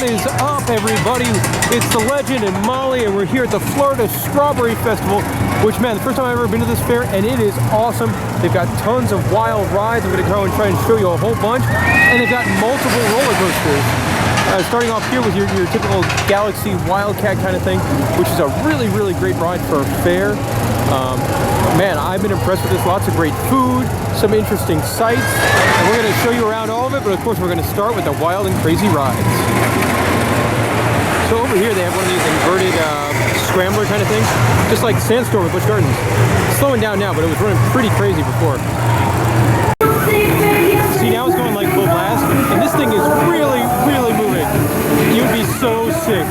What is up, everybody? It's the Legend and Molly, and we're here at the Florida Strawberry Festival, which, man, the first time I've ever been to this fair, and it is awesome. They've got tons of wild rides. I'm going to go and try and show you a whole bunch, and they've got multiple roller coasters. Starting off here with your typical Galaxy Wildcat kind of thing, which is a really, really great ride for a fair. Man, I've been impressed with this. Lots of great food, some interesting sights, and we're going to show you around all of it, but of course we're going to start with the wild and crazy rides. So over here they have one of these inverted scrambler kind of things, just like Sandstorm with Busch Gardens. It's slowing down now, but it was running pretty crazy before. See, now it's going like full blast, and this thing is really, really moving. You'd be so sick.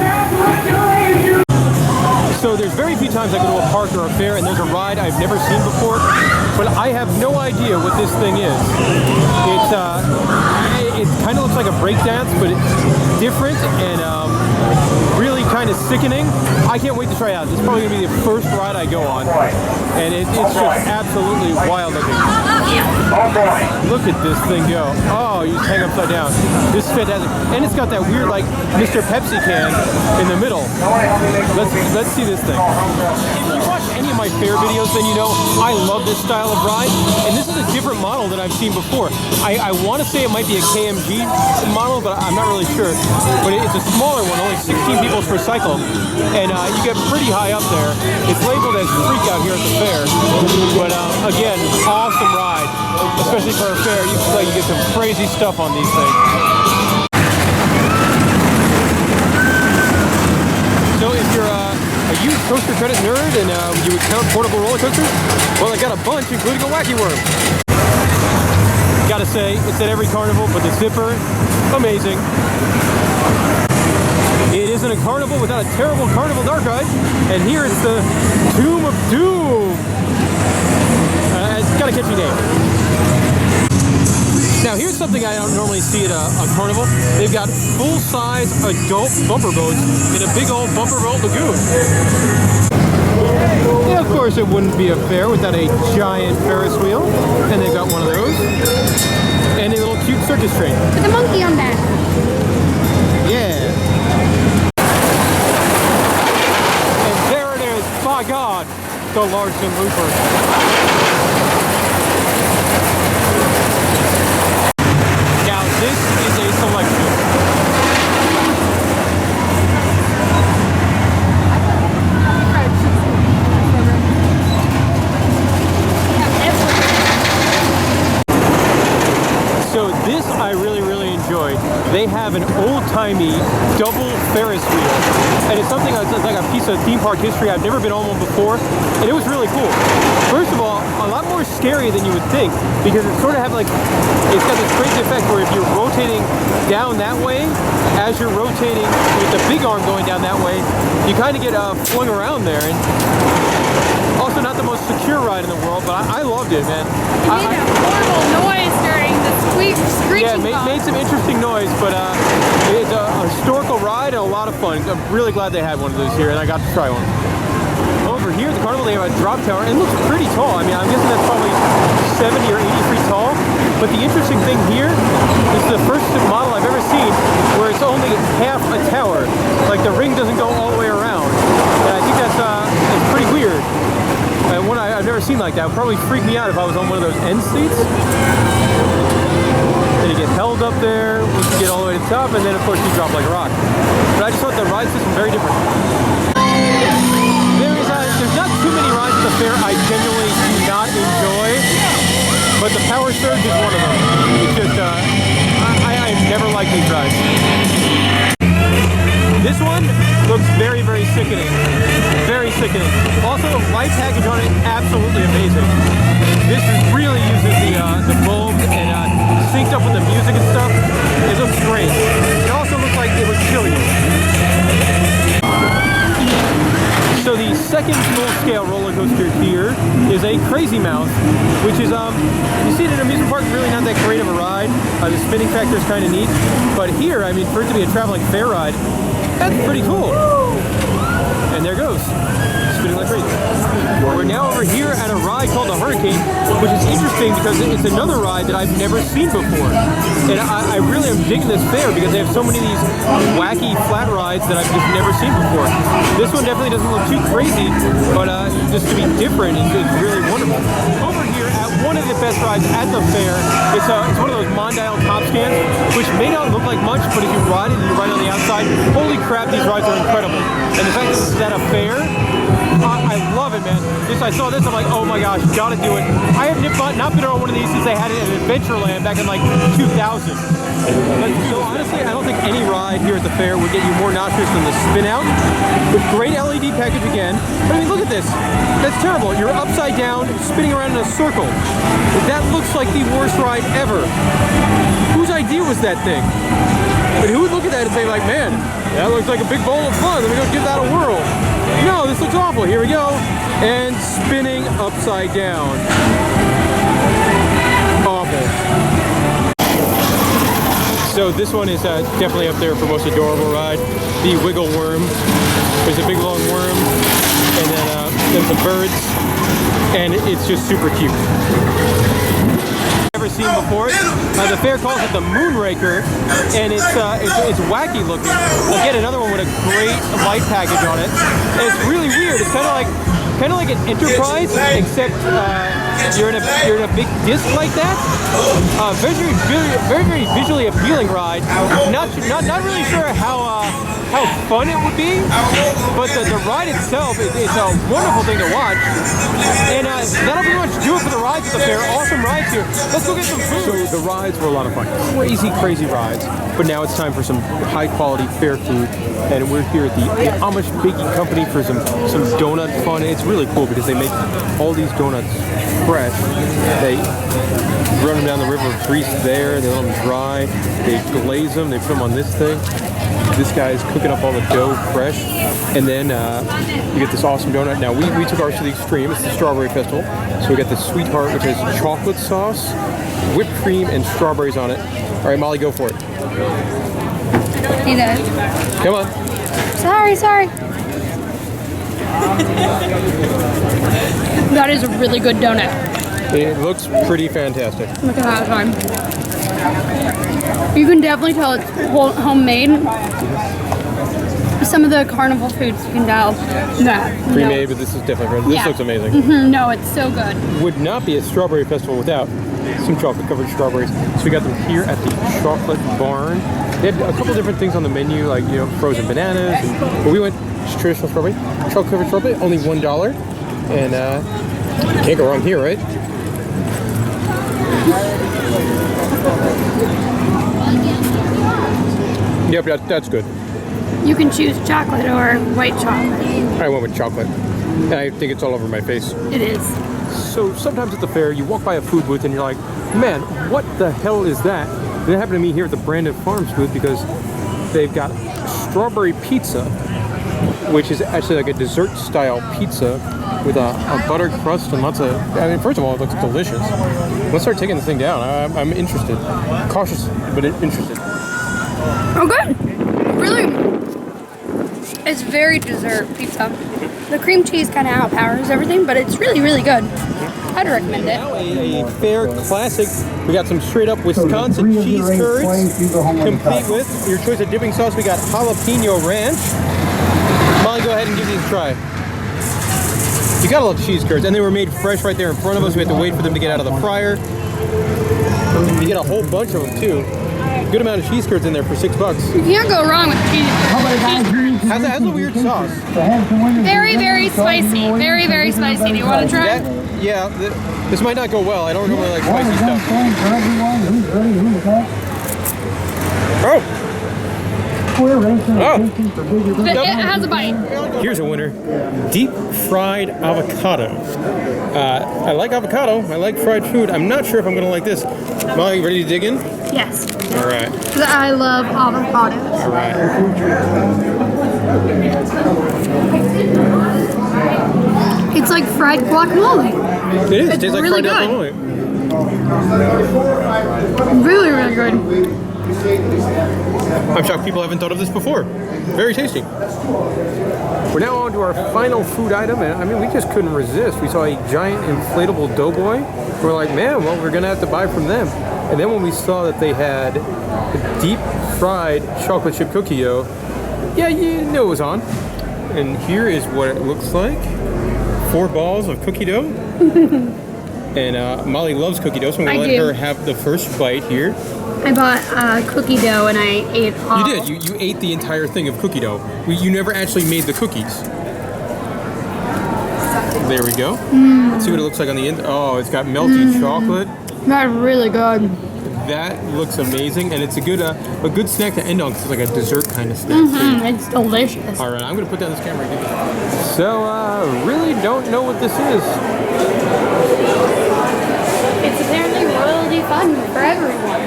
So there's very few times I go to a park or a fair and there's a ride I've never seen before, but I have no idea what this thing is. It kind of looks like a breakdance, but it's different and really kind of sickening. I can't wait to try it out. This is probably going to be the first ride I go on, and it's just absolutely wild looking. Look at this thing go. Oh, you just hang upside down. This is fantastic. And it's got that weird, like, Mr. Pepsi can in the middle. Let's see this thing. If you watch any of my fair videos, then you know I love this style of ride. And this is a different model than I've seen before. I want to say it might be a KMG model, but I'm not really sure. But it's a smaller one, only 16 people per cycle. And you get pretty high up there. It's labeled as Freak out here at the fair. But again, awesome ride. Especially for a fair, you get some crazy stuff on these things. So if you're a huge coaster credit nerd and you would count portable roller coasters, well, I got a bunch, including a Wacky worm. Gotta say, it's at every carnival, but the zipper, amazing. It isn't a carnival without a terrible carnival dark ride, and here it's the Tomb of Doom. It's got a catchy name. Now here's something I don't normally see at a carnival. They've got full-size adult bumper boats in a big old bumper boat lagoon. Yeah, of course it wouldn't be a fair without a giant Ferris wheel, and they've got one of those. And a little cute circus train. With a monkey on that. Yeah. And there it is, by God, the Larson Looper. This is a selection. So this I really enjoyed. They have an old-timey double Ferris wheel. And it's something that's like a piece of theme park history. I've never been on one before, and it was really cool. First of all, a lot more scary than you would think, because it sort of have like, it's got this crazy effect where if you're rotating down that way, as you're rotating with the big arm going down that way, you kind of get flung around there. And also not the most secure ride in the world, but I loved it, man. It made a horrible noise during the screeching. Yeah, made some interesting noise, but it's a historical ride and a lot of fun. I'm really glad they had one of those here, and I got to try one. Over here at the carnival, they have a drop tower, and it looks pretty tall. I mean, I'm guessing that's probably 70 or 80 feet tall. But the interesting thing here is the first model I've ever seen where it's only half a tower. Like the ring doesn't go all the way around. And I think that's pretty weird. One I've never seen like that. It would probably freak me out if I was on one of those end seats. Then you get held up there, you get all the way to the top, and then of course you drop like a rock. But I just thought the ride system very different. There's not too many rides at the fair I genuinely do not enjoy, but the Power Surge is one of them. It's just, I've never liked these rides. This one looks very sickening. Very sickening. Also, the light package on it, absolutely amazing. This really uses the bulbs and synced up with the music and stuff. It looks great. It also looks like it would kill you. So the second full-scale roller coaster here is a Crazy Mouth, which is, you see it at an amusement park, really not that great of a ride. The spinning factor is kind of neat. But here, I mean, for it to be a traveling fair ride, that's pretty cool. And there it goes, spinning like crazy. we're now over here at a ride called the Hurricane, which is interesting because it's another ride that I've never seen before. And I really am digging this fair because they have so many of these wacky flat rides that I've just never seen before. This one definitely doesn't look too crazy, but just to be different is really wonderful. Over here at one of the best rides at the fair, it's one of those Mondial top scans, which may not look like much, but if you ride it and you ride on the outside, holy crap, these rides are incredible. And the fact that this is at a fair, I love it, man. I saw this, I'm like, oh my gosh, gotta do it. I have not been on one of these since they had it at Adventureland back in like 2000. So honestly, I don't think any ride here at the fair would get you more nauseous than the spin out. With great LED package again. But I mean, look at this. That's terrible. You're upside down, spinning around in a circle. That looks like the worst ride ever. Whose idea was that thing? But who would look at that and say like, man, that looks like a big bowl of fun. Let me go give that a whirl. No, this looks awful. Here we go. And spinning upside down. Awful. So this one is definitely up there for most adorable ride. The Wiggle Worm. There's a big long worm, and then some birds, and it's just super cute. Never seen before. The fair calls it the Moonraker, and it's wacky looking. We'll get another one with a great light package on it. And it's really weird. It's kind of like an Enterprise, except you're in a big disc like that. Very visually appealing ride. Not really sure how fun it would be, but the ride itself is a wonderful thing to watch. And that'll pretty much do it for the rides at the fair. Awesome rides here. Let's go get some food. So the rides were a lot of fun. Crazy rides. But now it's time for some high quality fair food. And we're here at the Amish Baking Company for some donut fun. It's really cool because they make all these donuts fresh. They run them down the river of grease there. They let them dry. They glaze them. They put them on this thing. This guy is cooking up all the dough fresh, and then you get this awesome donut. Now we took ours to the extreme. It's the Strawberry Festival, so we got the Sweetheart, which has chocolate sauce, whipped cream, and strawberries on it. All right, Molly, go for it. He does. Come on. Sorry. That is a really good donut. It looks pretty fantastic. Look at that time. You can definitely tell it's homemade. Some of the carnival foods you can tell that. Pre-made, but this is different. This looks amazing. Mm-hmm. No, it's so good. Would not be a Strawberry Festival without some chocolate-covered strawberries. So we got them here at the Chocolate Barn. They had a couple different things on the menu, like frozen bananas. But we went traditional strawberry, chocolate-covered strawberry, only $1, and can't go wrong here, right? Yep, that's good. You can choose chocolate or white chocolate. I went with chocolate. And I think it's all over my face. It is. So sometimes at the fair, you walk by a food booth and you're like, man, what the hell is that? And it happened to me here at the Brandon Farms booth because they've got strawberry pizza, which is actually like a dessert style pizza with a buttered crust and lots of, first of all, it looks delicious. Let's start taking this thing down. I'm interested. Cautious, but interested. Oh, good. Really, it's very dessert pizza. The cream cheese kind of outpowers everything, but it's really good. I'd recommend it. Now a fair classic. We got some straight up Wisconsin cheese curds, complete with your choice of dipping sauce. We got jalapeno ranch. Molly, go ahead and give these a try. You gotta love cheese curds, and they were made fresh right there in front of us. We had to wait for them to get out of the fryer. You get a whole bunch of them too. Good amount of cheese curds in there for $6. You can't go wrong with cheese. Has a weird sauce. Very spicy. Very spicy. Do you want to try? This might not go well. I don't really like spicy stuff. Oh! It has a bite. Here's a winner. Deep fried avocado. I like avocado. I like fried food. I'm not sure if I'm going to like this. Molly, you ready to dig in? Yes. All right. I love avocados. All right. It's like fried guacamole. It is. It It's tastes like really fried good. guacamole. Really good. I'm shocked people haven't thought of this before. Very tasty. We're now on to our final food item, and I mean, we just couldn't resist. We saw a giant inflatable doughboy. We're like, man, well, we're gonna have to buy from them. And then when we saw that they had deep fried chocolate chip cookie dough, yeah, you knew it was on. And here is what it looks like. 4 balls of cookie dough. And Molly loves cookie dough, so I'm gonna let her have the first bite here. I bought cookie dough and I ate all. You did. You ate the entire thing of cookie dough. You never actually made the cookies. There we go. Let's see what it looks like on the end. Oh, it's got melty chocolate. That's really good. That looks amazing, and it's a good snack to end on because it's like a dessert kind of snack too. It's delicious. All right, I'm gonna put down this camera again. So, really don't know what this is. It's apparently royalty fun for everyone.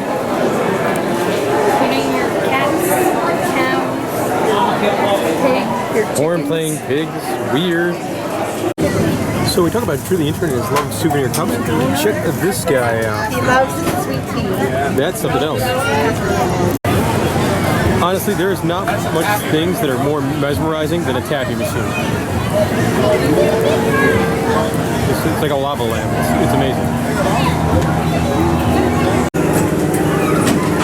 Putting your cats, cows, pigs, your chickens. Horn playing pigs, weird. So we talk about truly internet is love souvenir cups. Check this guy out. He loves sweet tea. That's something else. Honestly, there's not much things that are more mesmerizing than a taffy machine. It's like a lava lamp. It's amazing.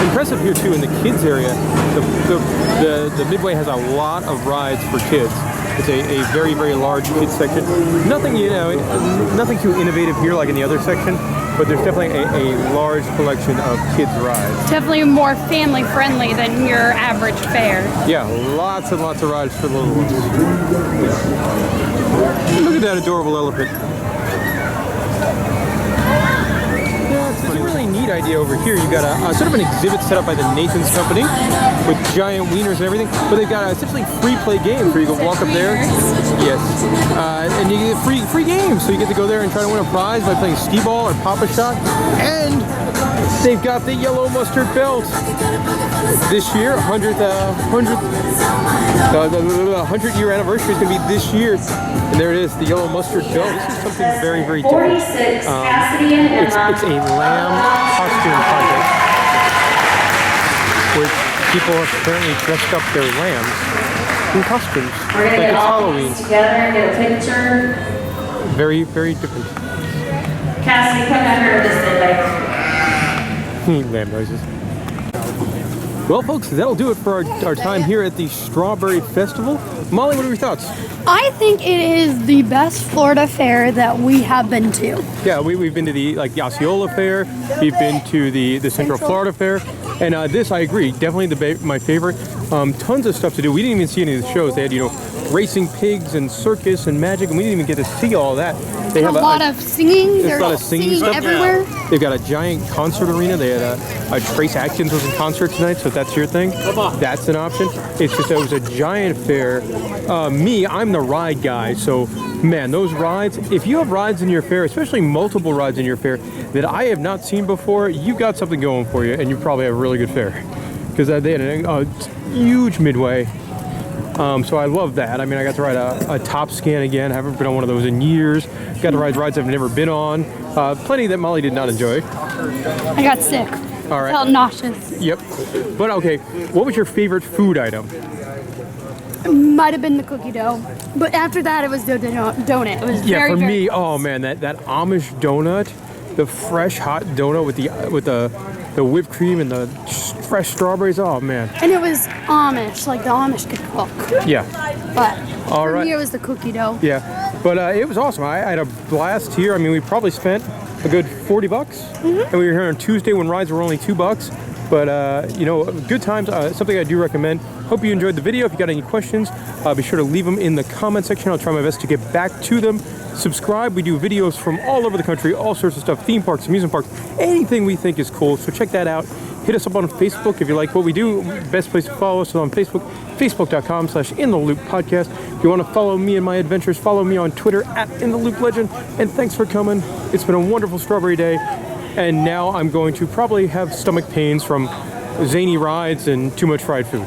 Impressive here too in the kids area. The Midway has a lot of rides for kids. It's a very, very large kids section. Nothing, nothing too innovative here like in the other section, but there's definitely a large collection of kids rides. Definitely more family friendly than your average fair. Yeah, lots and lots of rides for little ones. Look at that adorable elephant. It's a really neat idea over here. You've got a sort of an exhibit set up by the Nathan's Company with giant wieners and everything, but they've got essentially free play games where you can walk up there. Yes, and you get free games, so you get to go there and try to win a prize by playing skee ball or pop-a-shot. And they've got the yellow mustard belt this year. 100-year anniversary is going to be this year, and there it is, the yellow mustard belt. This is something very, very different. It's a lamb costume contest where people have apparently dressed up their lambs in costumes. We're going to get all these together and get a picture. Very, very different. Cassidy, come down here with this Lamb noises. Well, folks, that'll do it for our time here at the Strawberry Festival. Molly, what are your thoughts? I think it is the best Florida fair that we have been to. Yeah, we've been to the Osceola Fair. We've been to the Central Florida Fair, and this I agree, definitely my favorite. Tons of stuff to do. We didn't even see any of the shows. They had racing pigs and circus and magic, and we didn't even get to see all that. They have a lot of singing. There's a lot of singing stuff everywhere. They've got a giant concert arena. They had a Trace Atkins was in concert tonight, so if that's your thing, that's an option. It's just, it was a giant fair. I'm the ride guy, so man, those rides, if you have rides in your fair, especially multiple rides in your fair that I have not seen before, you got something going for you, and you probably have a really good fair. Because they had a huge Midway. So I love that. I mean, I got to ride a Top Scan again. I haven't been on one of those in years. Got to ride rides I've never been on. Plenty that Molly did not enjoy. I got sick. All right. Felt nauseous. Yep. But okay, what was your favorite food item? Might have been the cookie dough. But after that, it was the donut. It was very, for very me, close. oh man, that Amish donut, the fresh hot donut with the whipped cream and the fresh strawberries. Oh man. And it was Amish, like the Amish could cook. Yeah. But All for right. me, it was the cookie dough. Yeah, but it was awesome. I had a blast here. I mean, we probably spent a good $40, and we were here on Tuesday when rides were only $2. But good times. Something I do recommend. Hope you enjoyed the video. If you got any questions, be sure to leave them in the comment section. I'll try my best to get back to them. Subscribe. We do videos from all over the country, all sorts of stuff, theme parks, amusement parks, anything we think is cool. So check that out. Hit us up on Facebook if you like what we do. Best place to follow us is on Facebook, facebook.com/InTheLoopPodcast. If you want to follow me and my adventures, follow me on Twitter @InTheLoopLegend. And thanks for coming. It's been a wonderful strawberry day. And now I'm going to probably have stomach pains from zany rides and too much fried food.